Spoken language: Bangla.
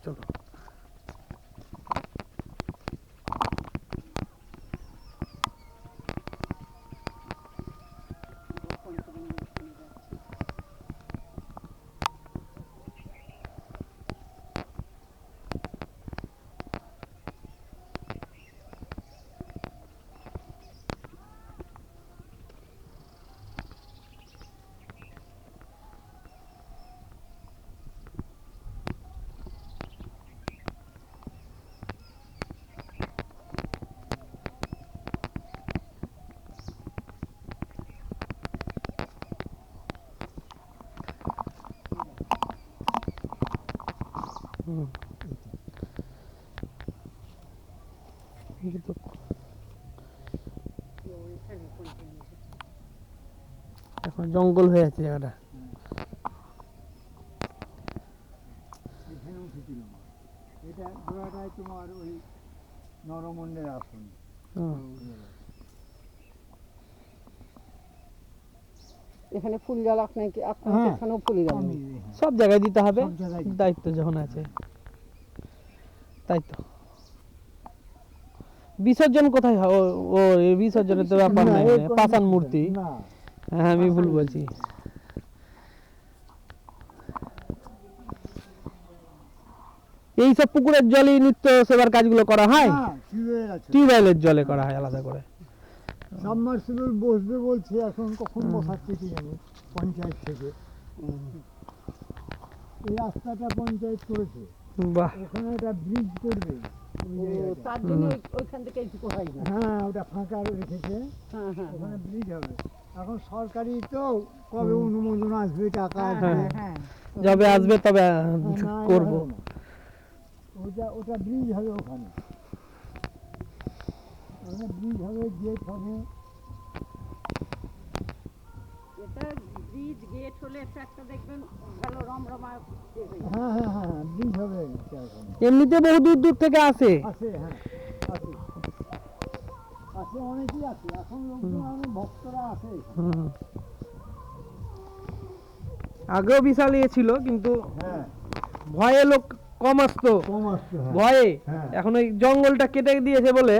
চলো এখন জঙ্গল হয়ে আছে জায়গাটা। এটা গোড়াটায় তোমার ওই নরমন্ডের আসন। এখানে ফুল জল আপনাকে এখানেও ফুল জল সব জায়গায় দিতে হবে, দায়িত্ব যখন আছে। তাই তো বিসর্জন কোথায় হয়? ও বিসর্জনের তো ব্যাপার নাই, পাষাণ মূর্তি। হ্যাঁ আমি ভুল বলছি। এইসব পুকুরের জলে নিত্য সেবার কাজগুলো করা হয়, টিউবওয়েলের জলে করা হয় আলাদা করে। সাবমার্সিবল বসবে বলছে, এখন কখন বসাচ্ছে কি জানি পঞ্চায়েত থেকে। এই রাস্তাটা পঞ্চায়েত করেছে। বাহ, ওখানে একটা ব্রিজ করবে, তার জন্য ওইখান থেকে এইটুকু হয় না। হ্যাঁ ওটা ফাঁকা রেখেছে, ওখানে ব্রিজ হবে। এখন সরকারি তো কবে অনুমোদন আসবে, টাকা আসবে, যবে আসবে তবে করব। ওটা ব্রিজ হবে, ওখানে ব্রিজ হবে, গেট হবে। এটা ব্রিজ গেট হলে একটা দেখবেন ভালো রমরমা। হ্যাঁ ব্রিজ হবে। এমনিতে বহু দূর দূর থেকে আসে। আসে অনেকেই আছে এখন, লোকজন অনেক ভক্তরা আসে। আগেও বিশাল ইয়ে ছিল, কিন্তু ভয়ে লোক কম আসতো, ভয়ে। এখন ওই জঙ্গলটা কেটে দিয়েছে বলে